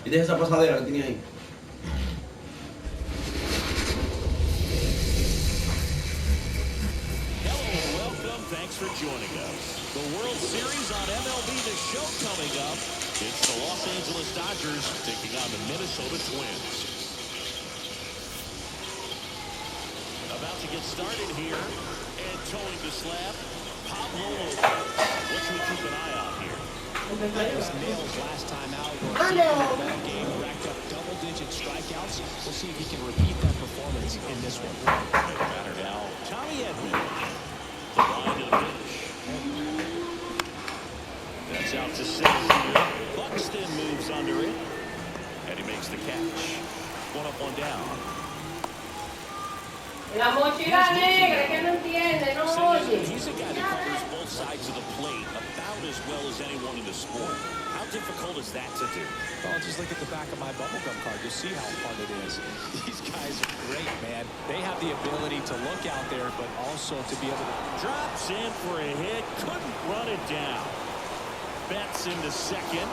Y deja esa pasadera que tenía ahí. Hello and welcome. Thanks for joining us. The World Series on MLB The Show coming up. It's the Los Angeles Dodgers taking on the Minnesota Twins. About to get started here. And towing the slab, Pablo. What should we keep an eye on here? His nails last time out were deep in the ball game, racked up double-digit strikeouts. We'll see if he can repeat that performance in this one. No matter now. Tommy Edman. The line to the pitch. That's out to center here. Buxton moves under it. And he makes the catch. One up, one down. La mochila negra, que no entiende, no oye. He's a guy that covers both sides of the plate about as well as anyone in the sport. How difficult is that to do? Well, just look at the back of my bubblegum card. You'll see how hard it is. These guys are great, man. They have the ability to look out there, but also to be able to... Drops in for a hit. Couldn't run it down. Betts into second.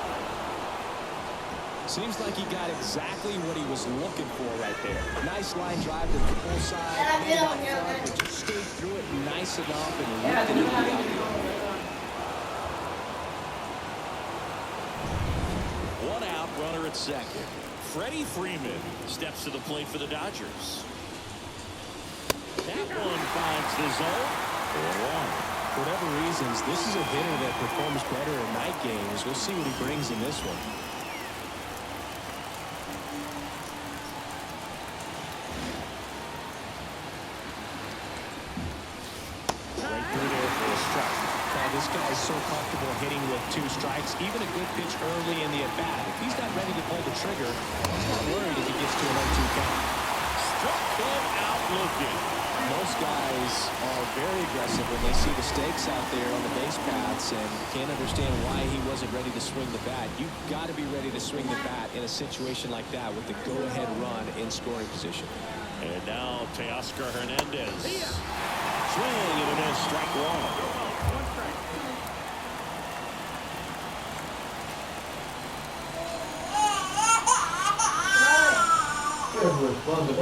Seems like he got exactly what he was looking for right there. Nice line drive to the full side. But just stayed through it nice enough and ripped it into the outfield. One out, runner at second. Freddie Freeman steps to the plate for the Dodgers. That one finds the zone. 4-1. For whatever reasons, this is a hitter that performs better in night games. We'll see what he brings in this one. This guy is so comfortable hitting with 2 strikes, even a good pitch early in the at-bat. If he's not ready to pull the trigger, he's not worried if he gets to an 0-2 count. Struck him out looking. Most guys are very aggressive when they see the stakes out there on the base paths and can't understand why he wasn't ready to swing the bat. You've got to be ready to swing the bat in a situation like that with the go-ahead run in scoring position. And now Teoscar Hernandez. Swing and a miss, strike one. ¿Cuándo?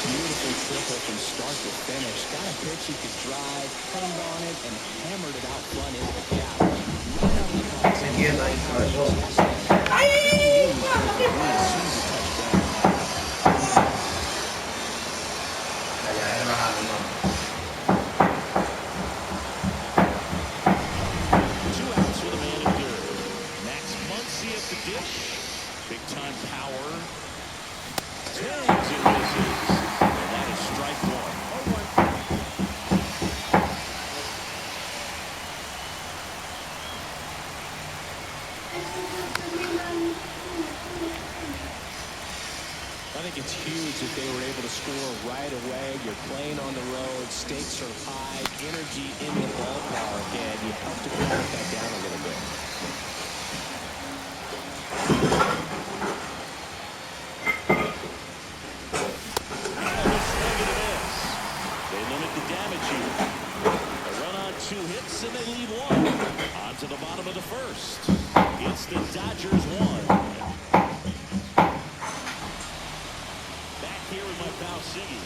Beautiful triple from start to finish. Got a pitch he could drive, hung on it, and hammered it out front into the gap. Two outs with a man in third. Max Muncy at the dish. Big time power. Swings and misses. And that is strike one. I think it's huge that they were able to score right away. You're playing on the road. Stakes are high. Energy in the ballpark. And you have to put that down a little bit. They limit the damage here. A run on 2 hits and they leave one. On to the bottom of the first. It's the Dodgers 1. Here with my pal Siggy.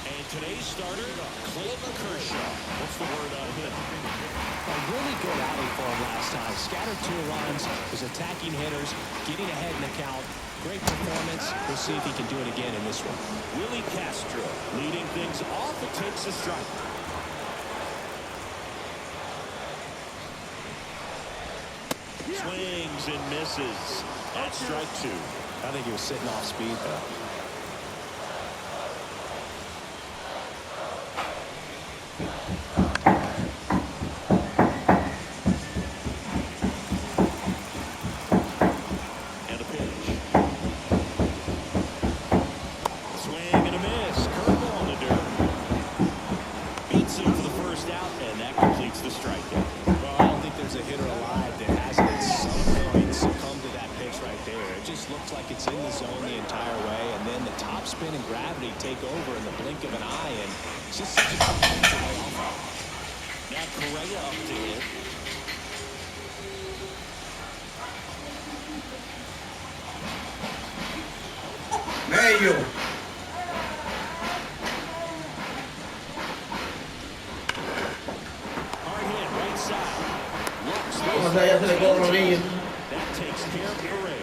And today's starter, Clayton Kershaw. What's the word on him? A really good outing for him last time. Scattered 2 runs, was attacking hitters, getting ahead in the count. Great performance. We'll see if he can do it again in this one. Willie Castro leading things off. It takes a strike. Swings and misses. That's strike 2. I think he was sitting off speed, though. just looks like it's in the zone the entire way, and then the top spin and gravity take over in the blink of an eye, and it's just such a tough thing to lay off of. Now Correa up to hit. Medio. Hard hit, right side. Looks Vamos allá, se le cobra los niños. that takes care of Correa.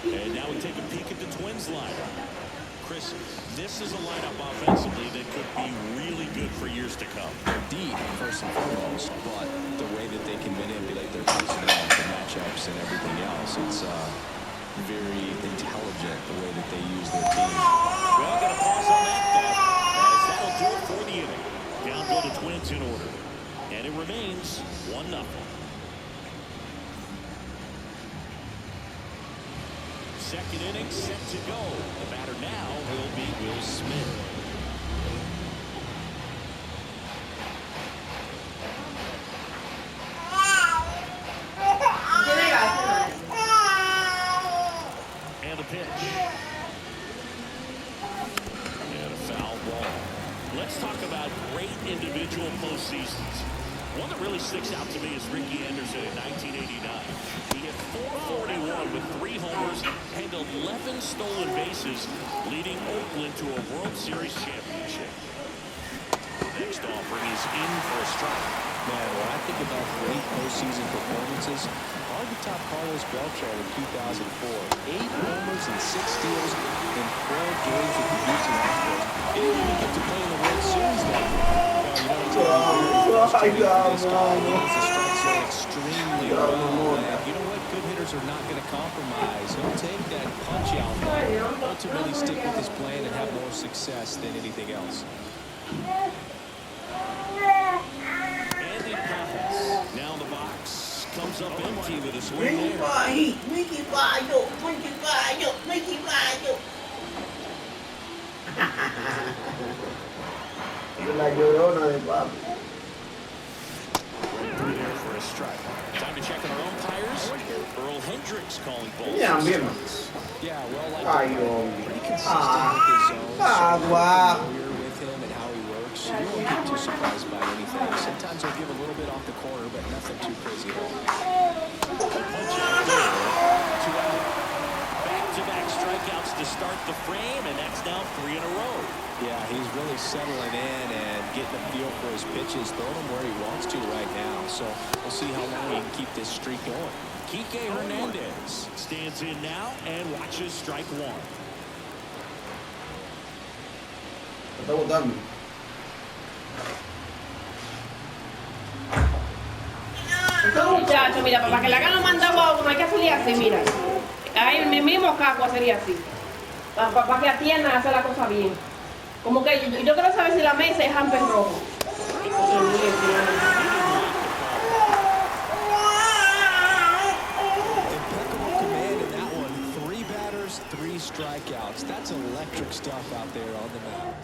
And now we take a peek at the Twins lineup. Chris, this is a lineup offensively that could be really good for years to come. Indeed, first and foremost, but the way that they can manipulate their personnel, the matchups, and everything else, it's very intelligent the way that they use their team. Well, got to pause on that thought, as that'll do it for the inning. Down go the Twins in order. And it remains 1-0. Second inning set to go. The batter now will be Will Smith. And a pitch. And a foul ball. Let's talk about great individual postseasons. One that really sticks out to me is Ricky Anderson in 1989. He hit .441 with 3 homers and 11 stolen bases, leading Oakland to a World Series championship. Next offering is in for a strike. Man, when I think about great postseason performances, hard to top Carlos Beltran in 2004. 8 homers and 6 steals in 12 games with the Houston Astros. He didn't even get to play in the World Series that year. The strike zone extremely well. And you know what? Good hitters are not going to compromise. He'll take that punch out, ultimately stick with his plan and have more success than anything else. Andy Pappas now in the box. Comes up empty with a swing Mickey there. Fire, Mickey Fire, Mickey Fire, Mickey Fire. Es la llorona de papi. Through there for a strike. Time to check on our umpires. Earl Hendricks calling balls. Yeah, bien. Yeah, well, like Ay, hombre. pretty consistent with his zones. Agua. Familiar with him and how he works. You won't get too surprised by anything. Sometimes he'll give a little bit off the corner, but nothing too crazy at all. Punch out there. 2 out. Back-to-back strikeouts to start the frame, and that's now 3 in a row. Yeah, he's really settling in and getting a feel for his pitches, throwing them where he wants to right now. So we'll see how long he can keep this streak going. Kike Hernandez stands in now and watches strike 1. Está botando. Muchacho, mira, para que le hagan los mandados a uno hay que hacerle así, mira. Ahí el mismo caco sería así. Para que atiendan a hacer la cosa bien. Como que yo quiero saber si la mesa es hamper rojo. Impeccable command in that one. 3 batters, 3 strikeouts. That's electric stuff out there on the mound.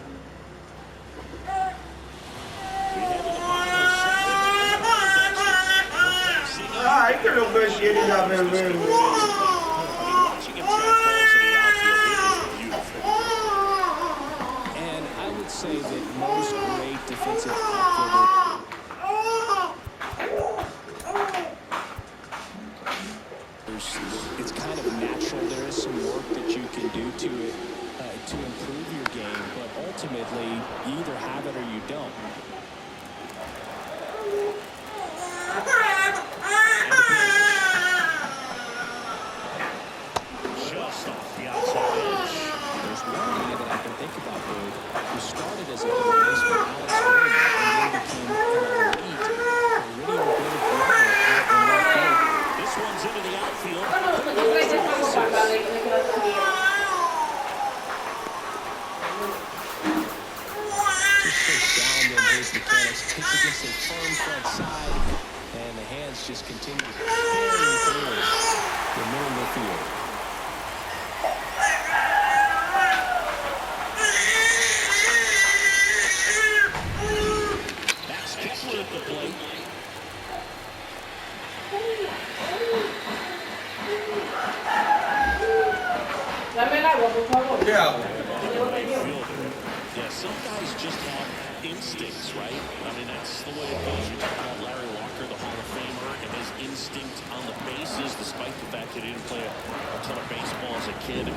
Ay, que lo que quiere la bebé. And I would say that most great defensive outfielders, it's kind of natural. There is some work that you can do to it to improve your game, but ultimately you either have it or you don't. Just off the outside edge. There's one guy that I can think about who started as a third baseman, Alex Gordon, and then became an elite, really good runner out in left field. This one's into the outfield. Just takes down them his mechanics, takes against a firm front side, and the hands just continue to carry through the middle of the field. That's Kepler at the plate. agua, por favor. ¿Qué hago? Yeah, some guys just have instincts, right? I mean, that's the way it goes. You talk about Larry Walker, the Hall of Famer, and his instinct on the bases, despite the fact that he didn't play a ton of baseball as a kid.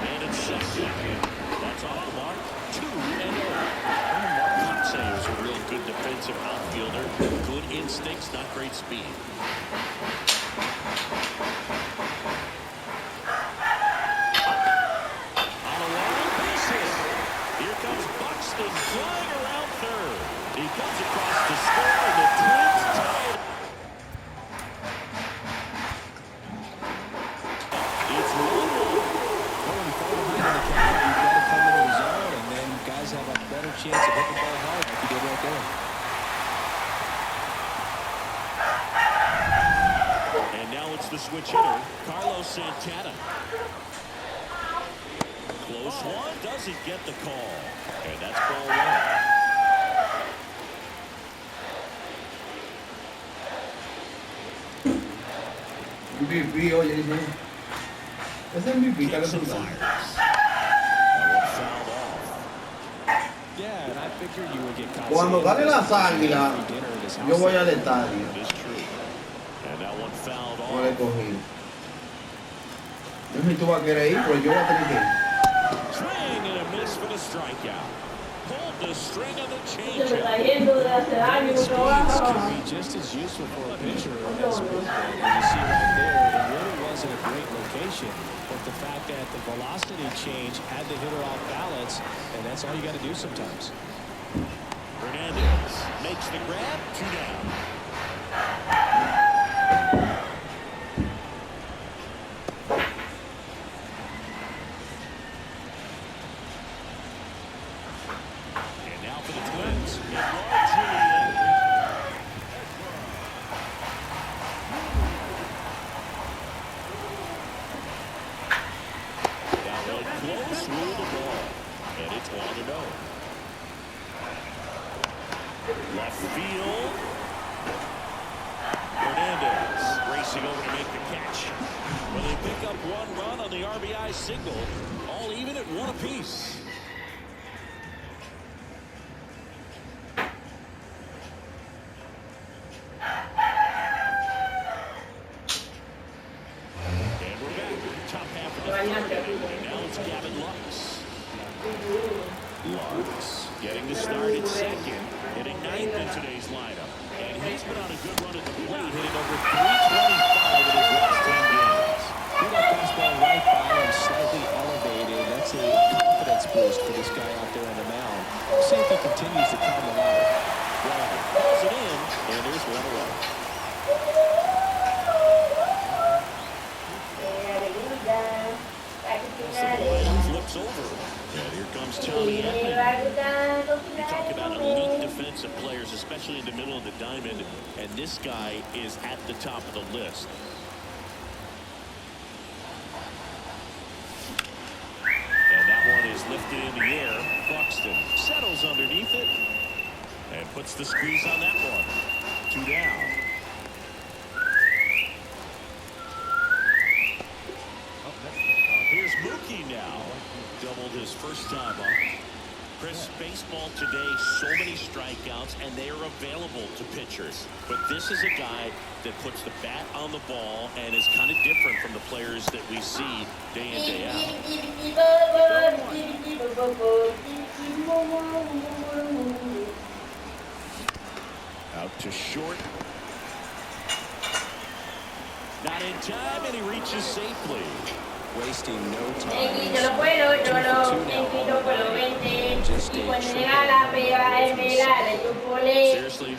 And it's second. That's off the mark. 2-0. Mark is a real good defensive outfielder. Good instincts, not great speed. Flying around third. He comes across the score, and the Twins tied. It's 1-1. When you fall behind in the count, you've got to come into the zone, and then guys have a better chance of hitting the ball hard like you did right there. And now it's the switch hitter, Carlos Santana. Close one, doesn't get the call. And that's ball one. MVP, oye, dice. Es MVP, tal vez. Yeah, and I figured you would get caught. Cuando gane las águilas, yo voy al estadio. And that one fouled off. No le cogí. No sé si tú vas a querer ir, pero yo voy a tener que ir. Swing and a miss for the strikeout. Pulled the string of the changeup. Speeds can be just as useful for a pitcher as movement. And you see right there, it really wasn't a great location, but the fact that the velocity change had the hitter off balance, and that's all you got to do sometimes. Hernandez makes the grab, 2 down. Close, rule the ball, and it's 1-0. Left field. Hernandez racing over to make the catch. Well, they pick up 1 run on the RBI single, all even at 1 apiece. Getting the start at second, hitting 9th in today's lineup. And he's been on a good run at the plate, hitting over 325 in his last 10 games. Get that fastball right by him, slightly elevated. That's a confidence boost for this guy out there on the mound. We'll see if he continues to climb the ladder. Well, pulls it in, and there's 1 away. Flips over. And here comes Tommy Edman. You talk about elite defensive players, especially in the middle of the diamond, and this guy is at the top of the list. And that one is lifted in the air. Buxton settles underneath it and puts the squeeze on that one. 2 down. Here's Mookie now. Doubled his first time up. Chris, baseball today, so many strikeouts, and they are available to pitchers. But this is a guy that puts the bat on the ball and is kind of different from the players that we see day in, day out. Out to short. Not in time, and he reaches safely. Wasting no time. Seriously?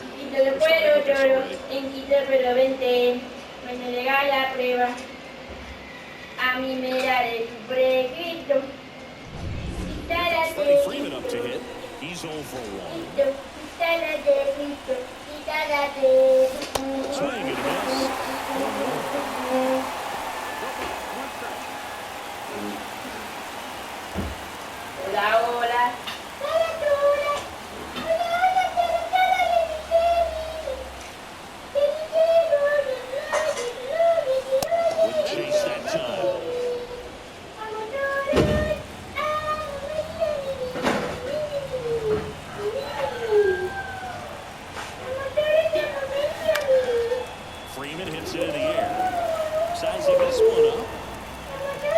Freddie Freeman up to hit. He's 0 for 1. Swing and a miss. and hits it in the air. Sizing this one up.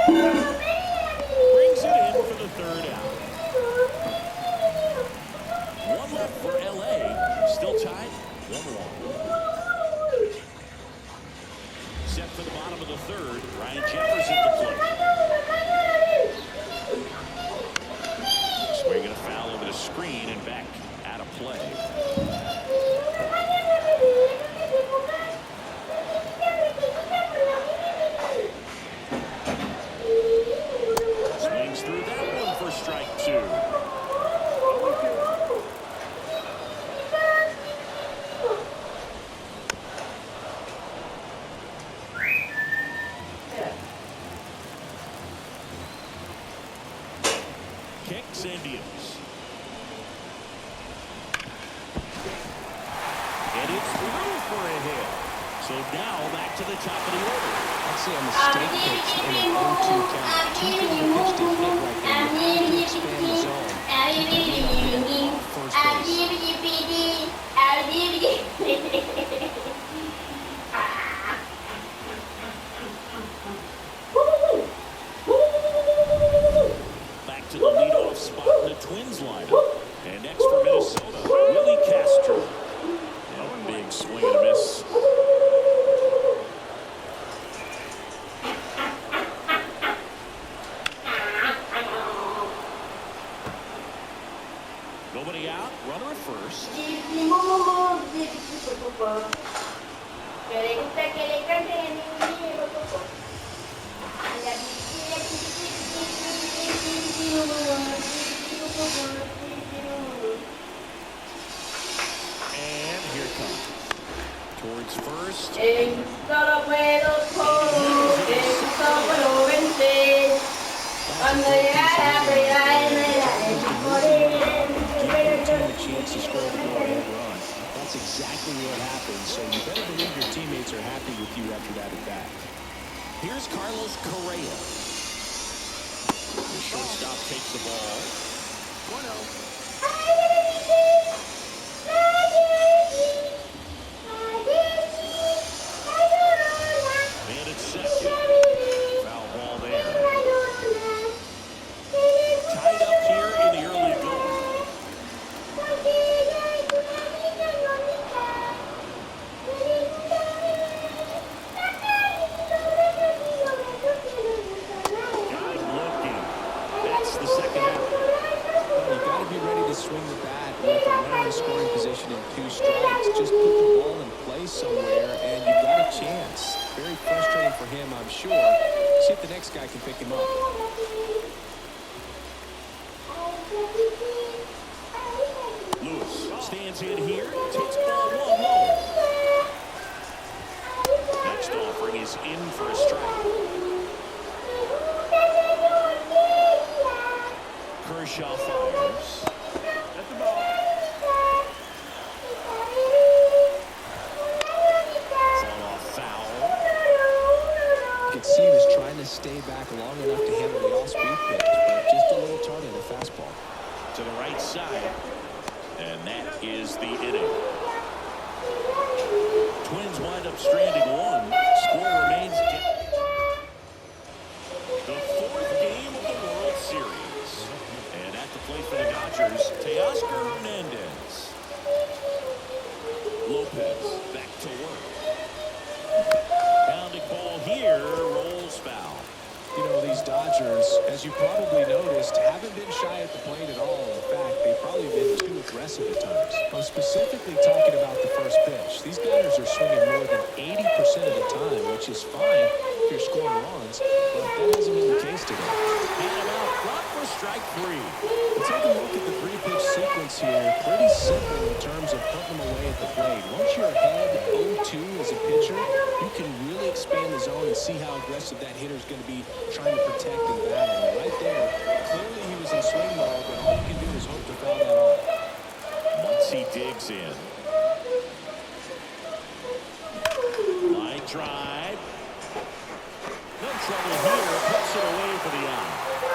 Brings it in for the third out. One left for L.A. Still tied 1-1. Set for the bottom of the third. Ryan Jefferson to play. Swinging a foul over the screen and back out of play. Swings through that one for strike two. Kicks Indians. And it's through for a hit. So now back to the top of the order. I'd say a mistake pitch in an 0-2 count. Too good of a pitch to hit right there. You have to expand the zone. First Back to the leadoff spot in the Twins lineup. And next for Minnesota, Willie Castro. And a big swing and a miss. Nobody out, runner at first. And here it comes. Towards first. a chance to score a go-ahead run. That's exactly what happened, so you better believe your teammates are happy with you after that at bat. Here's Carlos Correa. The shortstop takes the ball. 1-0. And it's second. Foul ball there. Tied up here in the early going. Guys looking. That's the second out. Well, you got to be ready to swing the bat with a runner in scoring position in 2 strikes. Just put the ball in place somewhere, and you've got a chance. Very frustrating for him, I'm sure. See if the next guy can pick him up. Lewis stands in here, takes ball 1 low. Next offering is in for a strike. Kershaw fires. At the ball. Fall off foul. You could see he was trying to stay back long enough to handle the off-speed pitch, but just a little tardy on the fastball. To the right side. And that is the inning. Twins wind up stranding 1. Score remains the 4th game of the World Series. And at the plate for the Dodgers, Teoscar Hernandez. Lopez back to work. Pounding ball here, rolls foul. You know, these Dodgers, as you probably noticed, haven't been shy at the plate at all. In fact, they've probably been too aggressive at times. I'm specifically talking about the first pitch. These guys are swinging more than 80% of the time, which is fine if you're scoring runs, but that hasn't been the case today. And him out front for strike 3. Let's take a look at the 3-pitch sequence here. Pretty simple in terms of putting them away at the plate. Once you're ahead 0-2 as a pitcher, you can really expand the zone and see how aggressive that hitter is going to be trying to protect and battle. And right there, clearly he was in swing mode, but all you can do is hope to foul that off. Once he digs in. Line drive. No trouble here. Puts it away for the out.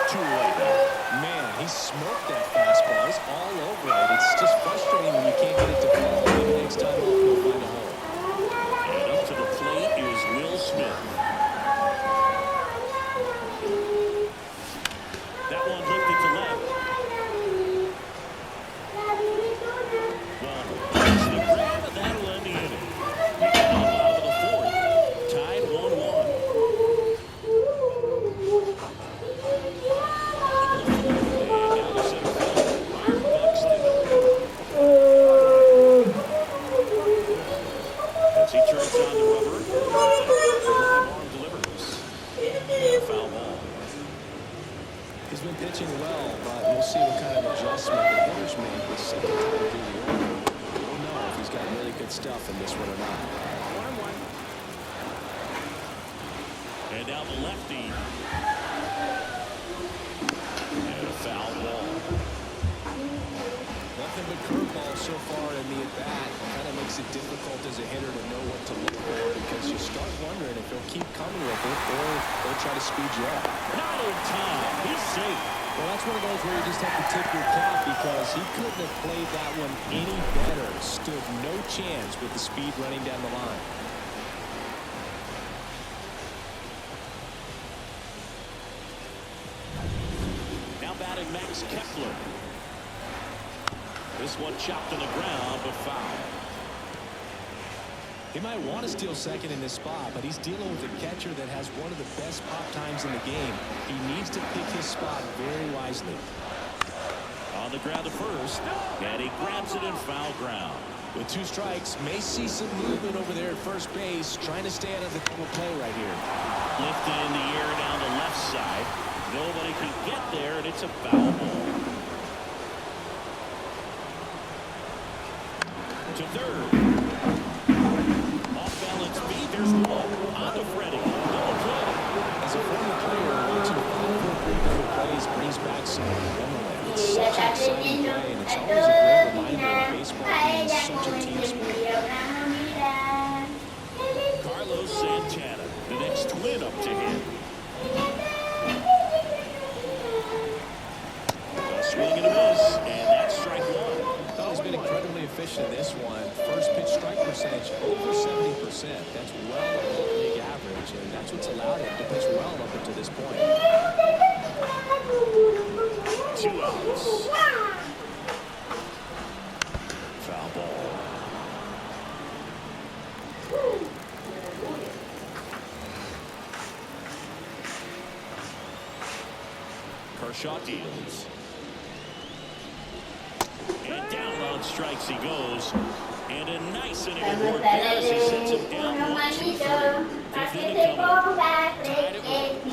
Too late now. Man, he smoked that fastball. He's all over it. It's just frustrating when you can't get it to fall. Maybe next time he'll find a hole. And up to the plate is Will Smith. That one lifted to left. Well, it's the grab, and that'll end the inning. We come out of the fourth, tied 1-1. And now the center fielder, Byron Buxton. As he turns on the rubber, the live arm delivers. And a foul ball. He's been pitching well, but we'll see what kind of adjustment the hitters make the second time through the order. We'll know if he's got really good stuff in this one or not. 1-1. And now the lefty. And a foul ball. Nothing but curveball so far in the at-bat. Kind of makes it difficult as a hitter to know what to look for because you start wondering if he'll keep coming with it or they'll try to speed you up. Not in time. He's safe. Well, that's one of those where you just have to tip your cap because he couldn't have played that one any better. Stood no chance with the speed running down the line. Now batting Max Kepler. This one chopped on the ground, but foul. He might want to steal second in this spot, but he's dealing with a catcher that has one of the best pop times in the game. He needs to pick his spot very wisely. On the ground to first, and he grabs it in foul ground. With 2 strikes, may see some movement over there at first base, trying to stay out of the double play right here. Lifted in the air down the left side. Nobody can get there, and it's a foul ball. To third. Off balance feet, there's one. On to Freddie. Double play. As a former player, watching 5-4-3 double plays brings back some memory. It's such an exciting play, and it's always a great reminder of baseball being such a team sport. Carlos Santana, the next twin up to him. A swing and a miss, and that's strike one. Oh, he's been incredibly efficient in this one. First pitch strike percentage over 70%. That's well above league average, and that's what's allowed him to pitch well up until this point. 2 outs. Foul ball. Kershaw deals. And down on strikes he goes. And a nice inning of work there as he sets him down 1-2-3. Fifth inning coming. Tied at 1.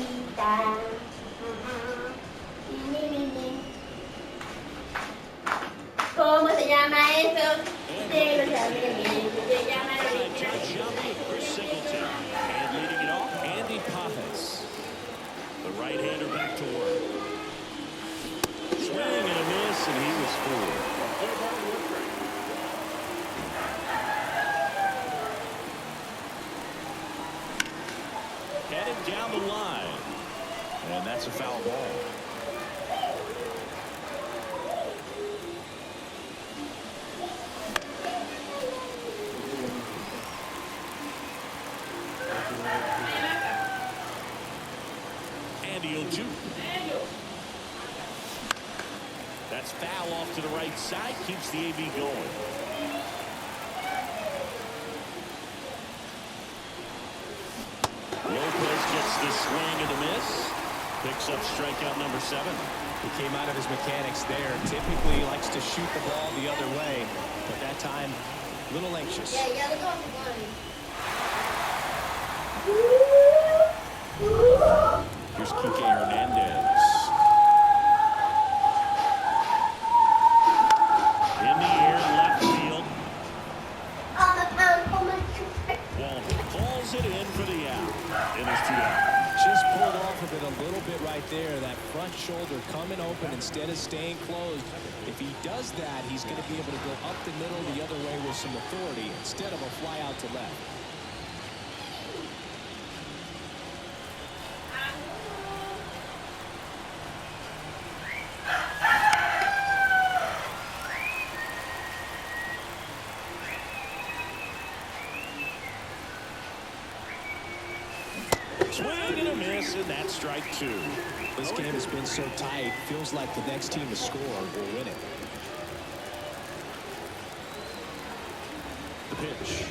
¿Cómo se llama eso? Chris Singleton. And leading it off, Andy Pajas. The right-hander back to work. Swing and a miss, and he was fooled. Headed down the line. And that's a foul ball. Andy 0-2. That's foul off to the right side. Keeps the AB going. Lopez gets the swing and a miss. Picks up strikeout number 7. He came out of his mechanics there. Typically he likes to shoot the ball the other way, but that time a little anxious. Here's Kike Hernandez. In the air, left field. Walden calls it in for the out. And there's 2 out. Just pulled off of it a little bit right there. That front shoulder coming open instead of staying closed. If he does that, he's going to be able to go up the middle the other way with some authority instead of a fly out to left. Swing and a miss, and that's strike two. This game has been so tight. Feels like the next team to score will win it. The pitch.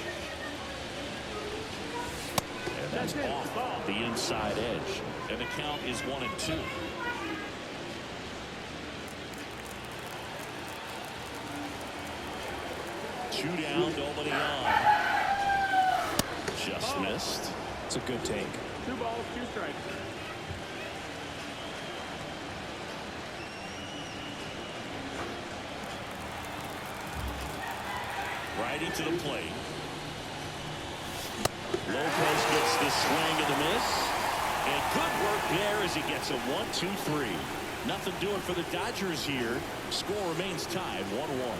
And that's off the inside edge. And the count is 1-2. Two down, nobody on. Just missed. It's a good take. 2 balls, 2 strikes. Righty to the plate. Lopez gets this swing and the miss. And good work there as he gets a 1-2-3. Nothing doing for the Dodgers here. Score remains tied 1-1.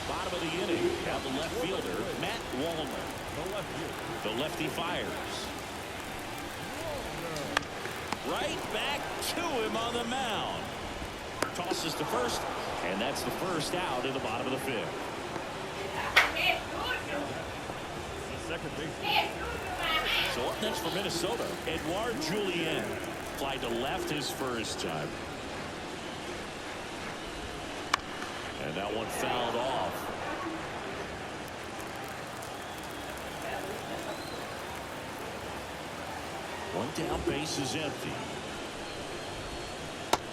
Bottom of the inning. Now the left fielder, Matt Wallner. The lefty fires. Right back to him on the mound. Tosses to first, and that's the first out in the bottom of the fifth. Second base. So up next for Minnesota, Edouard Julien. Fly to left his first time. And that one fouled off. One down, base is empty.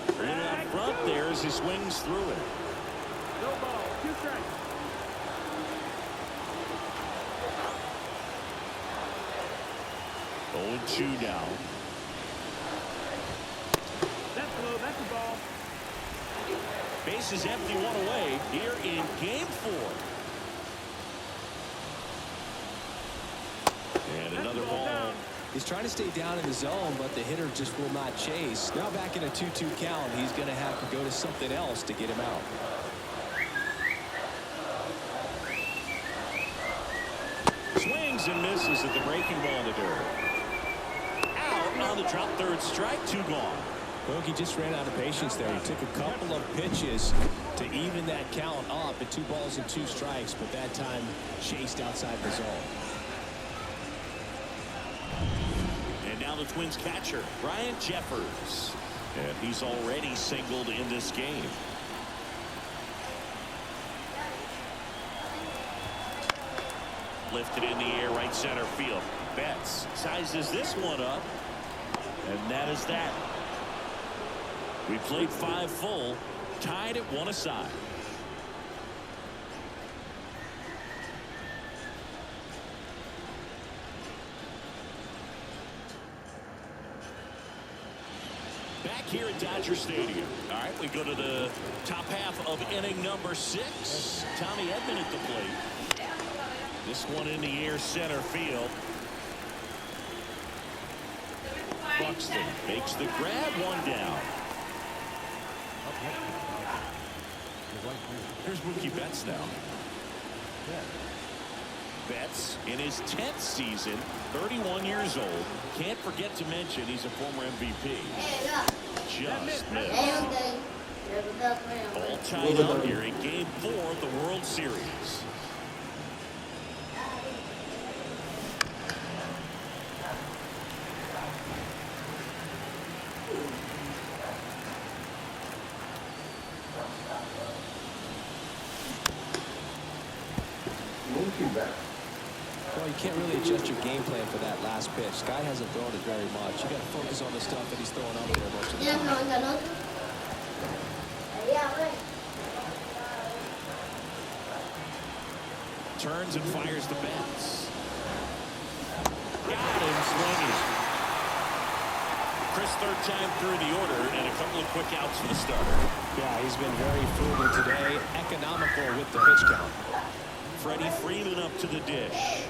A little out front there as he swings through it. No ball, 2 strikes. Oh, 2 down. That's low, that's a ball. Base is empty, 1 away here in game 4. And another ball. He's trying to stay down in the zone, but the hitter just will not chase. Now back in a 2-2 count, he's going to have to go to something else to get him out. Swings and misses at the breaking ball in the dirt. Out on the drop, third strike, 2 gone. Bogey just ran out of patience there. He took a couple of pitches to even that count up at 2 balls and 2 strikes, but that time chased outside the zone. And now the Twins catcher, Brian Jeffers. And he's already singled in this game. Lifted in the air, right center field. Betts sizes this one up. And that is that. We played 5 full, tied at 1 aside. Back here at Dodger Stadium. All right, we go to the top half of inning number 6. Tommy Edman at the plate. This one in the air, center field. Buxton makes the grab, 1 down. Here's Mookie Betts now. Betts in his 10th season, 31 years old. Can't forget to mention he's a former MVP. Just missed. All tied up here in game 4 of the World Series. Well, you can't really adjust your game plan for that last pitch. Guy hasn't thrown it very much. You got to focus on the stuff that he's throwing up there most of the time. Turns and fires the Betts. Got him swinging. Chris, third time through the order, and a couple of quick outs for the starter. Yeah, he's been very frugal today. Economical with the pitch count. Freddie Freeman up to the dish.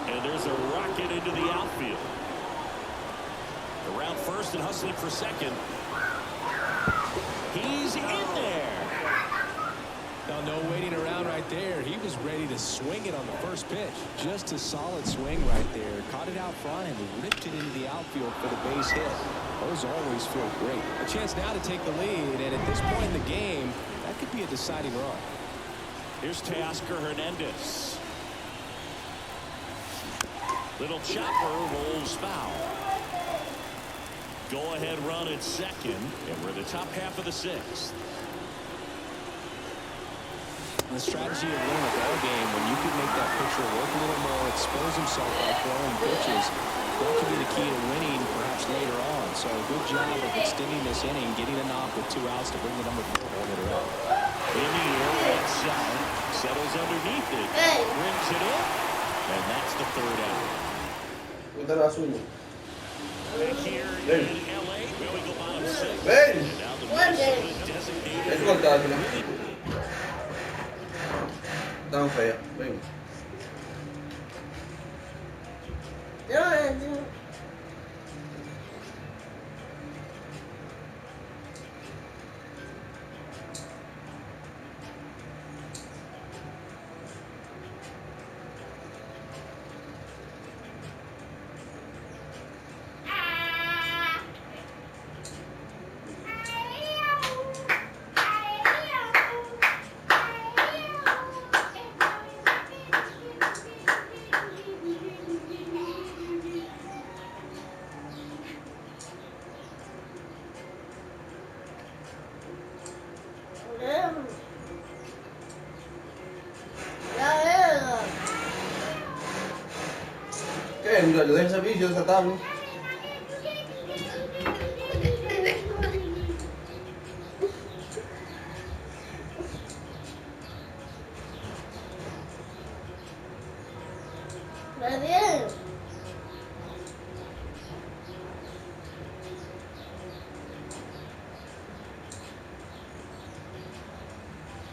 And there's a rocket into the outfield. Around first and hustling for second. He's in there. Now, no waiting around right there. He was ready to swing it on the first pitch. Just a solid swing right there. Caught it out front and ripped it into the outfield for the base hit. Those always feel great. A chance now to take the lead, and at this point in the game, that could be a deciding run. Here's Teoscar Hernandez. Little chopper rolls foul. Go-ahead run at second, and we're in the top half of the sixth. The strategy of winning a ball game, when you can make that pitcher work a little more, expose himself by throwing pitches, that could be the key to winning perhaps later on. So good job of extending this inning, getting a knock with 2 outs to bring the number 4 hitter up. In the air, outside, settles underneath it, brings it in, and that's the 3rd out. Puta la suya. Back here Ven. in LA, where we go bottom 6. Ven. And now the Minnesota designated. Es cortársela. Tan fea. Ven. ¿Qué? Mira, le doy el servicio de esa tabla.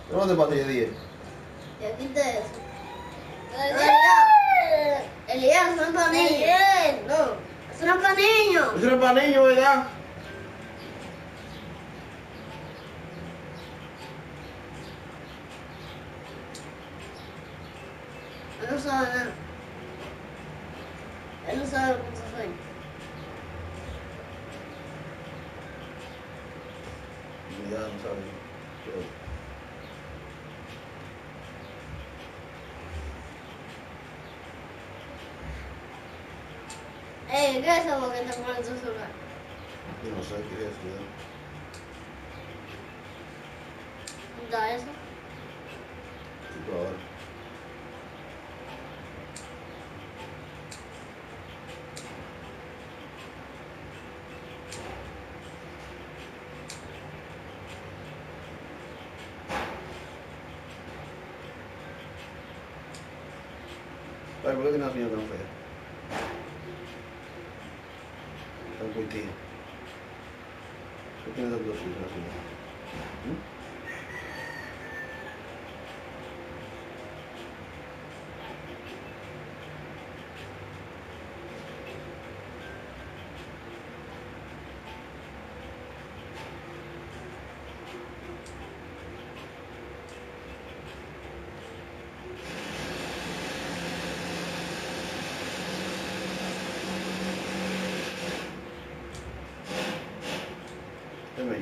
¿Dónde te pasé 10? Ya quita eso. Elías, no es para niños. No, eso no es para niños. Eso no es para niños, ¿verdad? Él no sabe nada. Él no sabe lo que se fue. Ya no sabes. ¿Qué es eso que te pones en tu celular? Yo no sé qué es eso, ¿verdad? ¿Da eso? Sí, ahora. Ay, ¿por qué tiene una señora tan fea? Tan cuitilla. ¿Qué tiene tantos hijos la señora?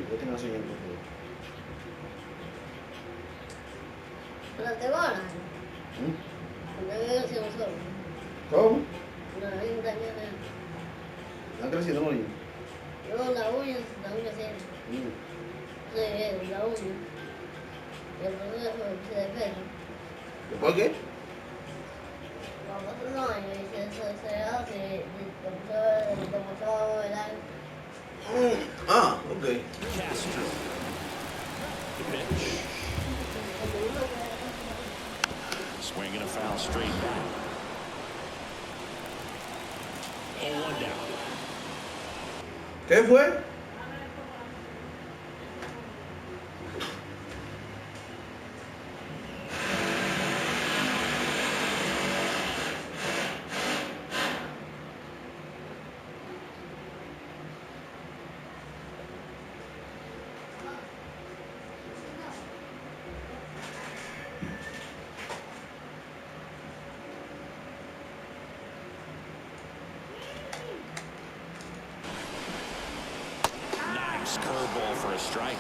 ¿Qué tiene una señora tan fea? ¿Pero te van? Porque yo no sigo solo. ¿Cómo? No, hay un daño de... ¿Están creciendo los niños? Yo la uña siempre. Sí, la uña. Y el proceso se despega. ¿Después qué? Cuando hace unos años y se hace como todo el año. Ah, ok. Castro. The pitch. Swinging a foul straight back. 0-1 down. ¿Qué fue? Nice curveball for a strike.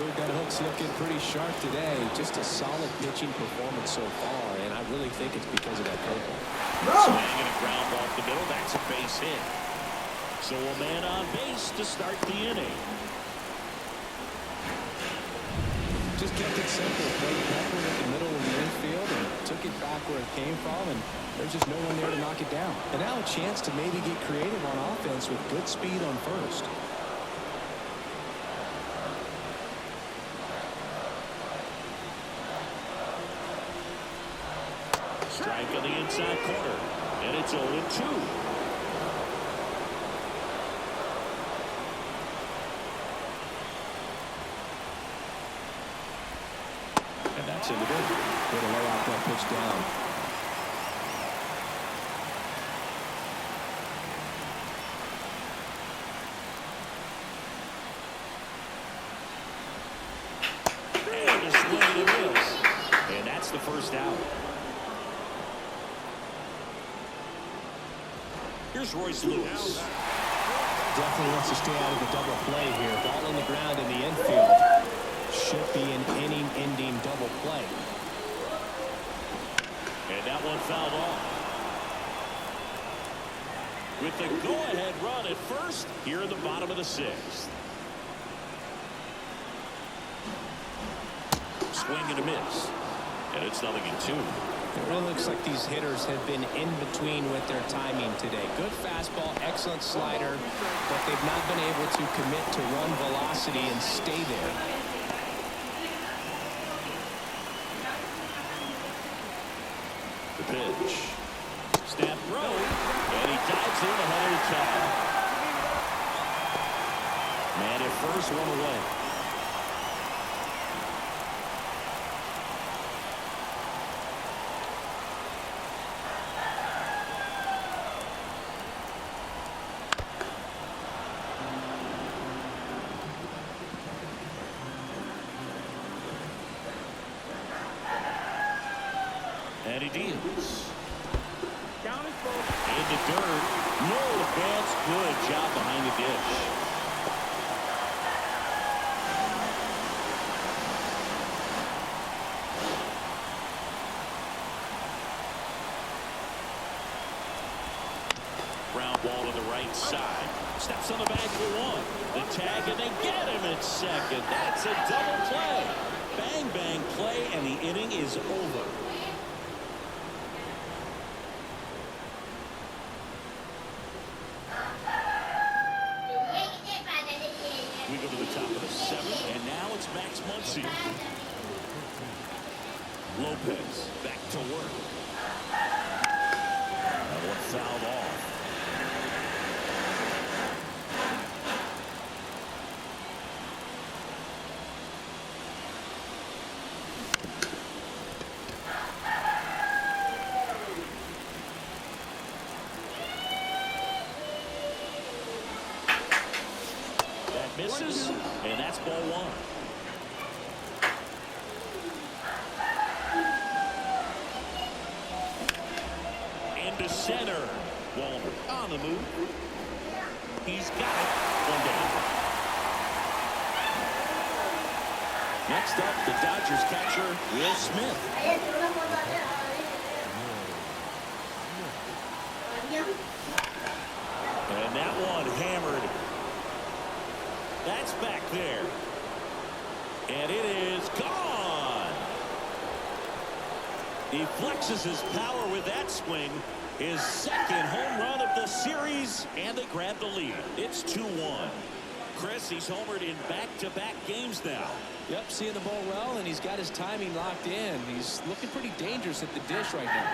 Bird, that hook's looking pretty sharp today. Just a solid pitching performance so far, and I really think it's because of that curveball. Swinging a ground ball up the middle. That's a base hit. So a man on base to start the inning. Just kept it simple. Played backward at the middle of the infield and took it back where it came from, and there's just no one there to knock it down. And now a chance to maybe get creative on offense with good speed on first. Strike on the inside corner, and it's 0-2. And that's in the dirt. Way to lay out that pitch down. And a swing and a miss. And that's the first out. Here's Royce Lewis. Definitely wants to stay out of the double play here. Ball on the ground in the infield. Should be an inning-ending double play. And that one fouled off. With the go-ahead run at first here in the bottom of the sixth. Swing and a miss. And it's 0-2. It really looks like these hitters have been in between with their timing today. Good fastball, excellent slider, but they've not been able to commit to one velocity and stay there. The pitch. Snap throw. And he dives in ahead of the tag. Man at first, one away. And he deals. Count is full. In the dirt. No advance. Good job behind the dish. Ground ball to the right side. Steps on the bag for one. The tag, and they get him at second. That's a double play. Bang, bang play, and the inning is over. We go to the top of the seventh, and now it's Max Muncy. Lopez back to work. That one fouled off. Misses, and that's ball one. Into center. Walner on the move. He's got it. One down. Next up, the Dodgers catcher, Will Smith. And that one hammered. That's back there. And it is gone. He flexes his power with that swing. His second home run of the series. And they grab the lead. It's 2-1. Chris, he's homered in back-to-back games now. Yep, seeing the ball well, and he's got his timing locked in. He's looking pretty dangerous at the dish right now.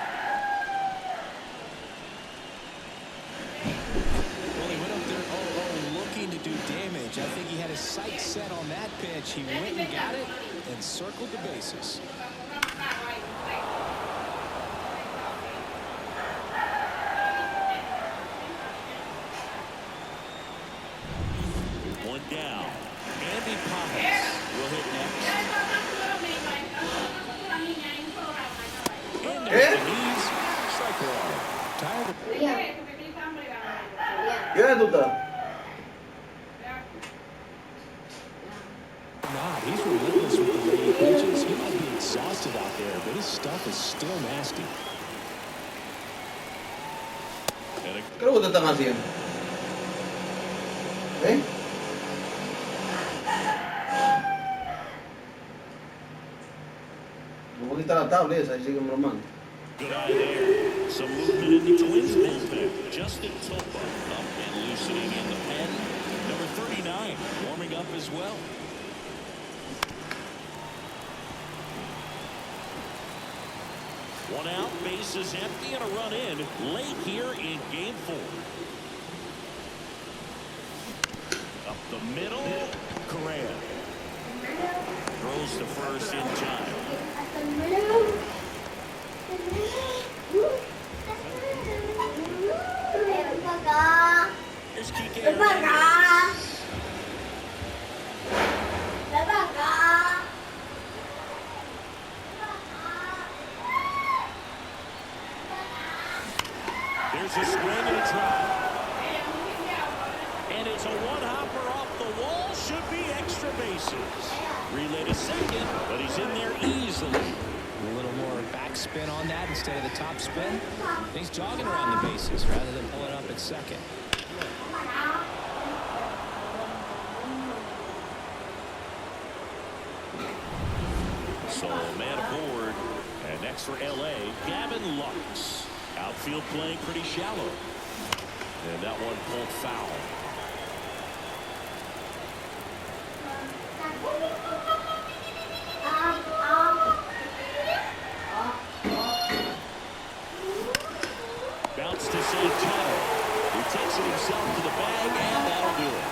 Well, he went up there looking to do damage. I think he had his sights set on that pitch. He went and got it and circled the bases. One down. Andy Pajas will hit next. Into the knees. Strike one. Tired of ¿Qué es tú estás? not. He's his stuff is still nasty. And ¿Qué es lo que te están haciendo? ¿Eh? Me voy a quitar la tabla esa y sigue bromando. good eye there. Some movement in the Twins bullpen. Justin Topa up and loosening in the pen. Number 39 warming up as well. One out, base is empty, and a run in late here in game 4. Up the middle, Correa throws to first in time. Here's Kike Hernandez. There's a swing and a drive. And it's a one-hopper off the wall. Should be extra bases. Relay to second, but he's in there easily. A little more backspin on that instead of the top spin. He's jogging around the bases rather than pulling up at second. So man aboard. And next for LA, Gavin Lux. Outfield playing pretty shallow. And that one pulled foul. Bounce to Santana. He takes it himself to the bag, and that'll do it.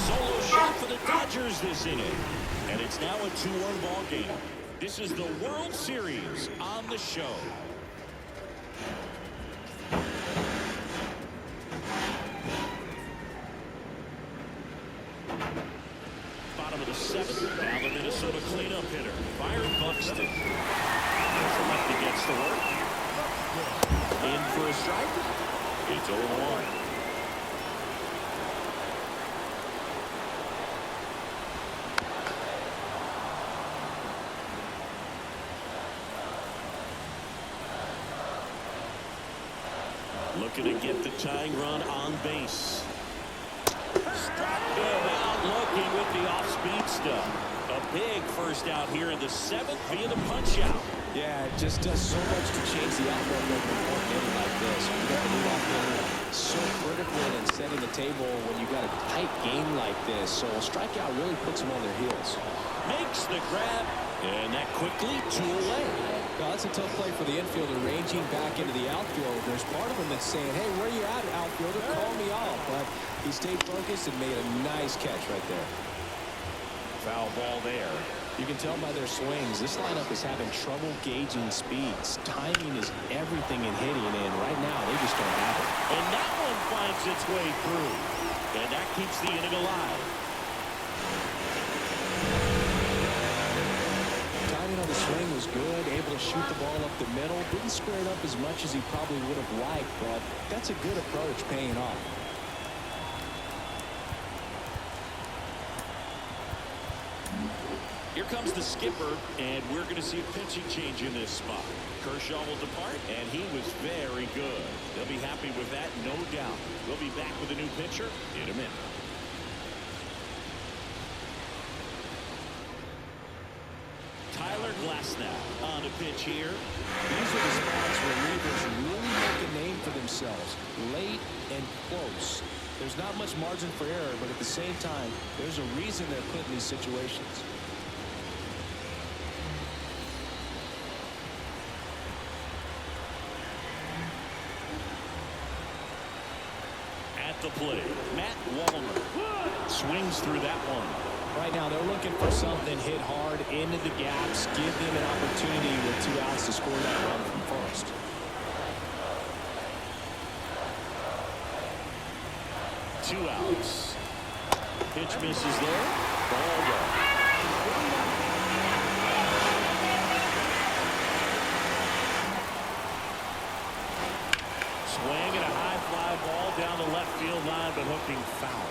Solo shot for the Dodgers this inning. And it's now a 2-1 ball game. This is the World Series on the show. Bottom of the 7th. Now the Minnesota cleanup hitter, Byron Buxton. There's a lefty gets to work. In for a strike. It's 0-1. Looking to get the tying run on base. Struck him out looking with the off-speed stuff. A big first out here in the 7th via the punch-out. Yeah, it just does so much to change the outlook of an important inning like this. You got the leadoff hitter so critical in setting the table when you got a tight game like this. So a strikeout really puts them on their heels. Makes the grab, and that quickly 2 away. Well, that's a tough play for the infielder, ranging back into the outfield. There's part of him that's saying, hey, where you at, outfielder? Call me off. But he stayed focused and made a nice catch right there. Foul ball there. You can tell by their swings, this lineup is having trouble gauging speeds. Timing is everything in hitting, and right now they just don't have it. And that one finds its way through. And that keeps the inning alive. Timing on the swing was good, able to shoot the ball up the middle. Didn't square it up as much as he probably would have liked, but that's a good approach, paying off. Here comes the skipper, and we're going to see a pitching change in this spot. Kershaw will depart, and he was very good. They'll be happy with that, no doubt. We'll be back with a new pitcher in a minute. Tyler Glasnow on a pitch here. These are the spots where relievers really make a name for themselves. Late and close. There's not much margin for error, but at the same time, there's a reason they're put in these situations. At the plate, Matt Wallner swings through that one. Right now, they're looking for something hit hard into the gaps, give them an opportunity with 2 outs to score that run from first. Two outs. Pitch misses there. Ball gone. Swing and a high fly ball down the left field line, but hooking foul.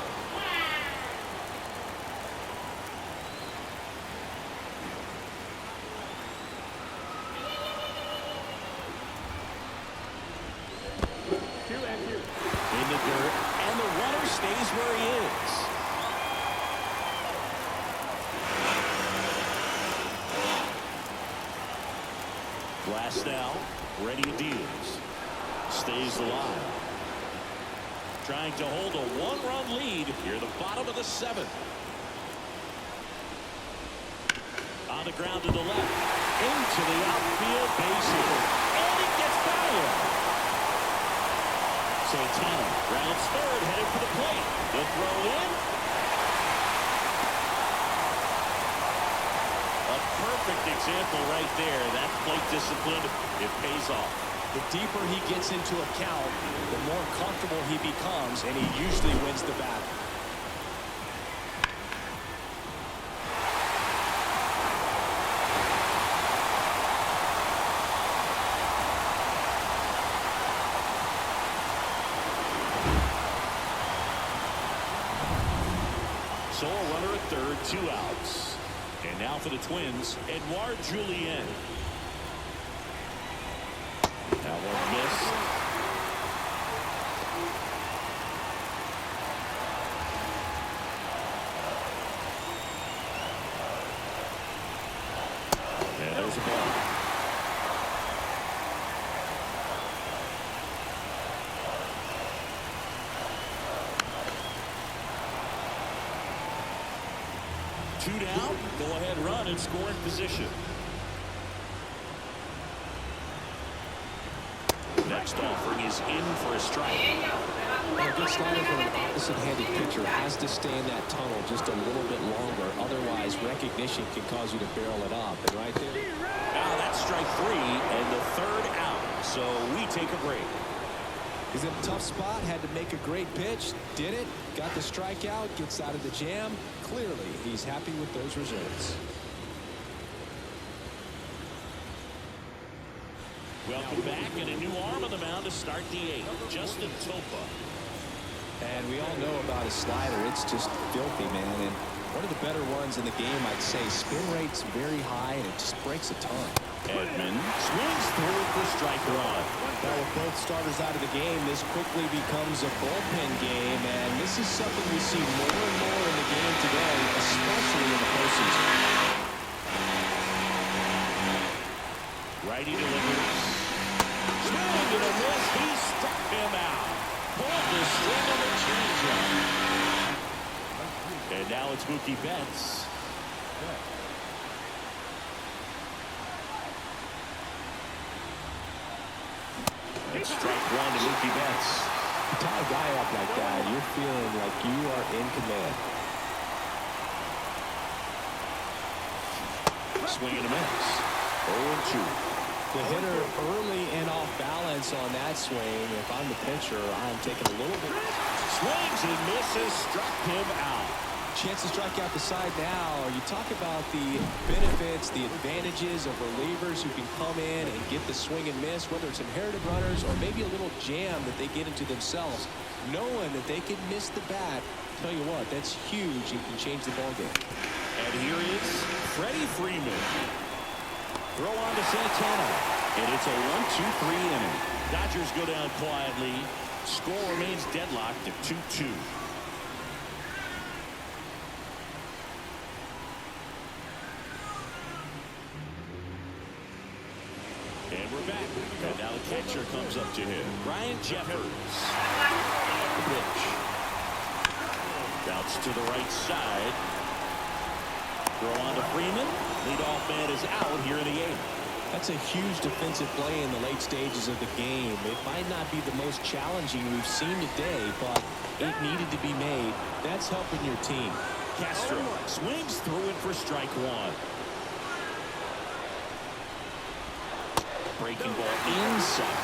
Glass now, ready to deals. Stays alive. Trying to hold a one-run lead here at the bottom of the 7th. On the ground to the left. Into the outfield base hit. And it gets by him. Santana rounds third, headed for the plate. The throw in. A perfect example right there. That plate discipline, it pays off. The deeper he gets into a count, the more comfortable he becomes, and he usually wins the battle. So a runner at third, 2 outs. And now for the Twins, Edouard Julien. That one missed. And there's a ball. Two down, go ahead run and score in position. Next offering is in for a strike. A good slider from an opposite-handed pitcher has to stay in that tunnel just a little bit longer. Otherwise, recognition can cause you to barrel it up. And right there. Now that's strike 3 and the 3rd out. So we take a break. He's in a tough spot. Had to make a great pitch. Did it. Got the strikeout. Gets out of the jam. Clearly, he's happy with those results. Welcome back, and a new arm on the mound to start the 8th. Justin Topa. And we all know about his slider. It's just filthy, man. And one of the better ones in the game, I'd say. Spin rate's very high, and it just breaks a ton. Edman swings through for strike 1. Now with both starters out of the game, this quickly becomes a bullpen game, and this is something we see more and more in the game today, especially in the postseason. Righty delivers. Swing and a miss. He struck him out. Pulled the string on the changeup. And now it's Mookie Betts. It's strike 1 to Mookie Betts. You tie a guy up like that, you're feeling like you are in command. Swing and a miss. 0-2. The hitter early and off balance on that swing. If I'm the pitcher, I'm taking a little bit. Swings and misses. Struck him out. Chance to strike out the side now. You talk about the benefits, the advantages of relievers who can come in and get the swing and miss, whether it's inherited runners or maybe a little jam that they get into themselves. Knowing that they can miss the bat, tell you what, that's huge. You can change the ball game. And here is Freddie Freeman. Throw on to Santana. And it's a 1-2-3 inning. Dodgers go down quietly. Score remains deadlocked at 2-2. And we're back. And now the catcher comes up to him. Ryan Jeffers. The pitch. Bounce to the right side. Throw on to Freeman. Leadoff man is out here in the 8th. That's a huge defensive play in the late stages of the game. It might not be the most challenging we've seen today, but it needed to be made. That's helping your team. Castro swings through it for strike 1. Breaking ball inside.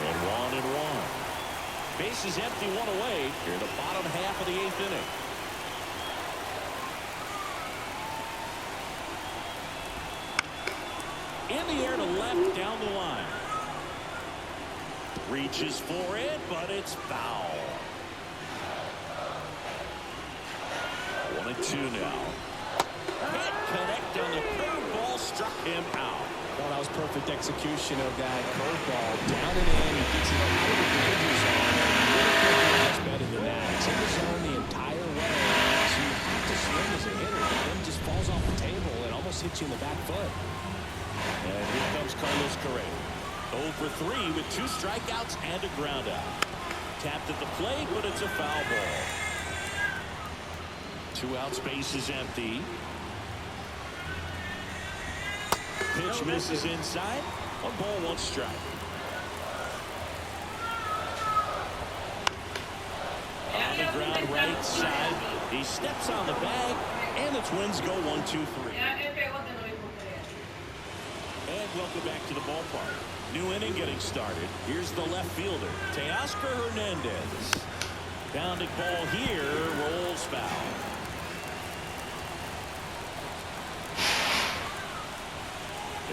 And 1-1. Base is empty, 1 away. Here in the bottom half of the 8th inning. In the air to left down the line. Reaches for it, but it's foul. 1-2 now. Can't connect on the curveball, struck him out. Well, that was perfect execution of that curveball. Down and in, he gets it out of the danger zone. Much better than that. It's in the zone the entire way. So you have to swing as a hitter. The game just falls off the table and almost hits you in the back foot. And here comes Carlos Correa. 0 for 3 with 2 strikeouts and a ground out. Tapped at the plate, but it's a foul ball. 2 outs, base is empty. Pitch misses inside. 1 ball, 1 strike. On the ground right side. He steps on the bag, and the Twins go 1-2-3. And welcome back to the ballpark. New inning getting started. Here's the left fielder, Teoscar Hernandez. Bounding ball here, rolls foul.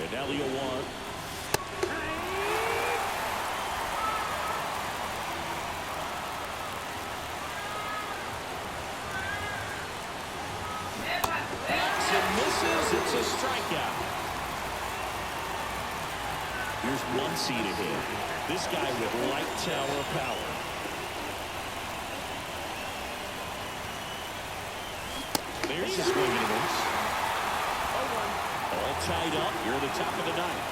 And now the 0-1. And misses. It's a strikeout. Here's Muncy to hit. This guy with light tower power. There's a swing and a miss. All tied up here at the top of the ninth.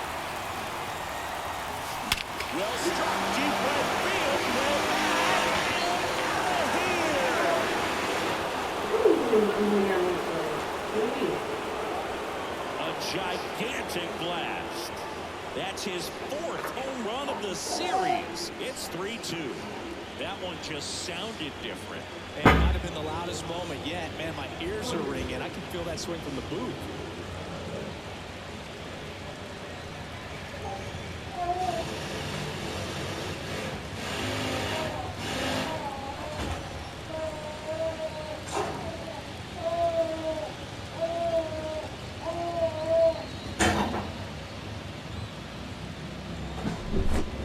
Well struck deep right field. A gigantic blast. That's his 4th home run of the series. It's 3-2. That one just sounded different. It might have been the loudest moment yet. Man, my ears are ringing. I can feel that swing from the booth.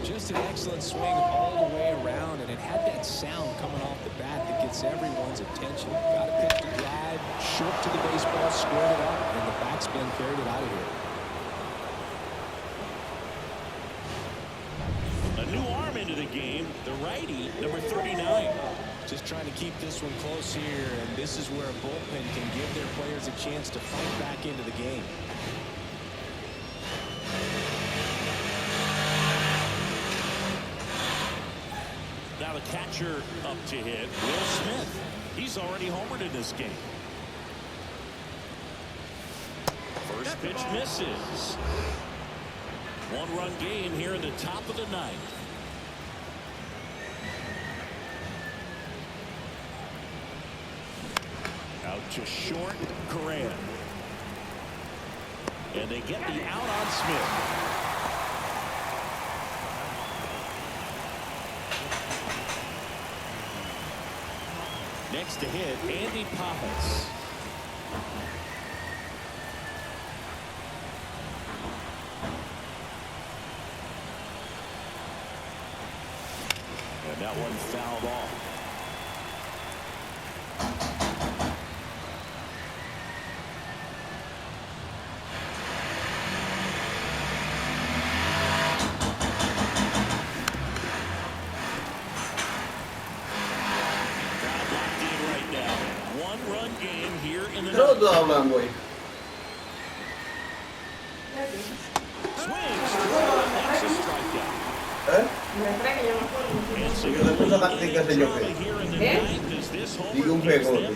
Just an excellent swing all the way around, and it had that sound coming off the bat that gets everyone's attention. Got a pitch to drive, short to the baseball, squared it up, and the backspin carried it out of here. A new arm into the game, the righty, number 39. Just trying to keep this one close here, and this is where a bullpen can give their players a chance to fight back into the game. Now the catcher up to hit, Will Smith. He's already homered in this game. First pitch misses. 1-run game here in the top of the ninth. Out to short, Correa. And they get the out on Smith. Next to hit, Andy Pajas. And that one fouled off. Todo hablando ahí. Yo después esa táctica sé yo qué. Digo un pegote.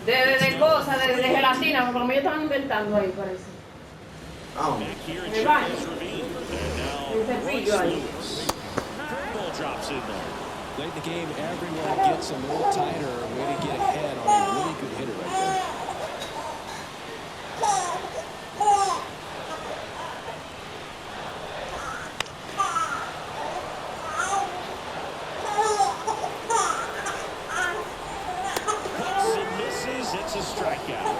De cosas, de gelatina, porque como ellos estaban inventando ahí, parece. Ah, Me baño. Un cepillo ahí. Late in the game, everyone gets a little tighter. Way to get ahead on a really good hitter right there. Cuts and misses. It's a strikeout.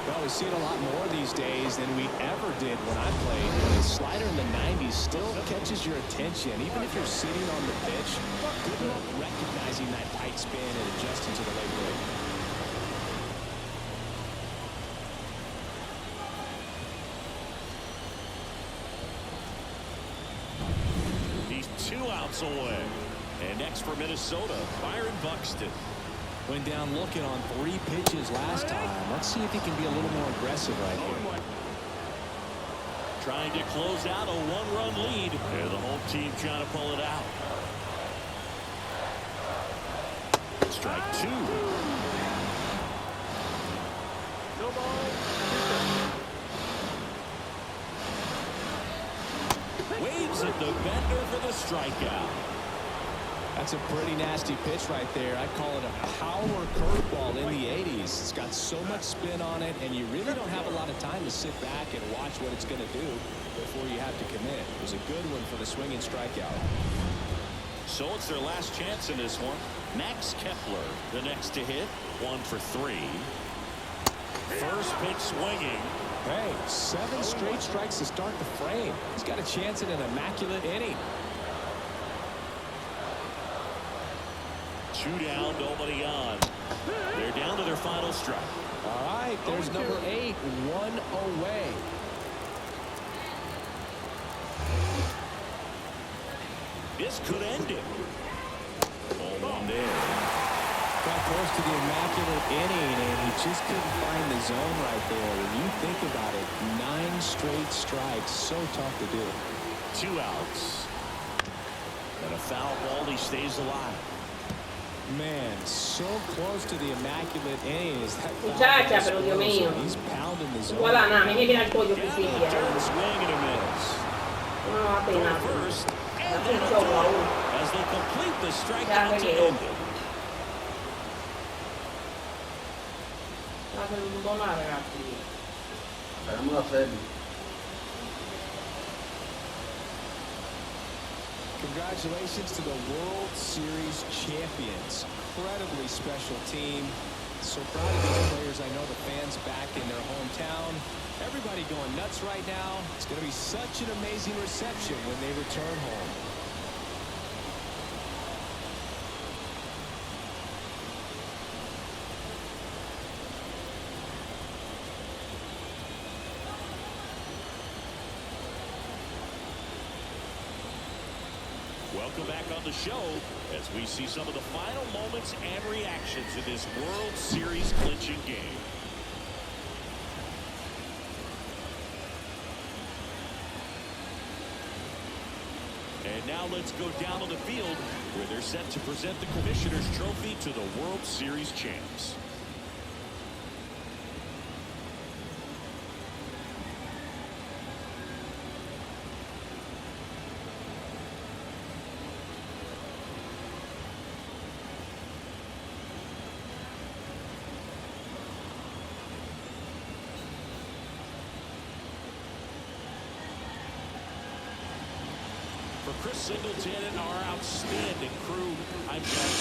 Well, we see it a lot more these days than we ever did when I played. But a slider in the 90s still catches your attention, even if you're sitting on the pitch. Good luck recognizing that tight spin and adjusting to the leg break. He's 2 outs away. And next for Minnesota, Byron Buxton. Went down looking on 3 pitches last time. Let's see if he can be a little more aggressive right here. trying to close out a one-run lead. And the home team trying to pull it out. Strike two. No ball. Waves at the bender for the strikeout. That's a pretty nasty pitch right there. I'd call it a power curveball in the 80s. It's got so much spin on it, and you really don't have a lot of time to sit back and watch what it's going to do before you have to commit. It was a good one for the swinging strikeout. So it's their last chance in this one. Max Kepler, the next to hit, 1 for 3. First pitch swinging. Hey, 7 straight strikes to start the frame. He's got a chance at an immaculate inning. 2 down, nobody on. They're down to their final strike. All right, there's number 8, 1 away. This could end it. Ball one there. Got close to the immaculate inning, and he just couldn't find the zone right there. When you think about it, 9 straight strikes, so tough to do. 2 outs. And a foul ball, he stays alive. Man, so close to the immaculate inning. Is that Muchacha, pero Dios mío. He's pounding the zone. Wala na, me queda el pollo que Down sí. the dirt, swing and a miss. No va a penar. First, and Hace un then a show aún. double as they complete the Ya strikeout to regueró. end it. Hace un donar aquí. Ganamos la serie. Congratulations to the World Series champions. Incredibly special team. So proud of these players. I know the fans back in their hometown. Everybody going nuts right now. It's going to be such an amazing reception when they return home. Welcome back on the show as we see some of the final moments and reactions in this World Series clinching game. And now let's go down on the field where they're set to present the Commissioner's Trophy to the World Series champs. For Chris Singleton and our outstanding crew, I'm Jack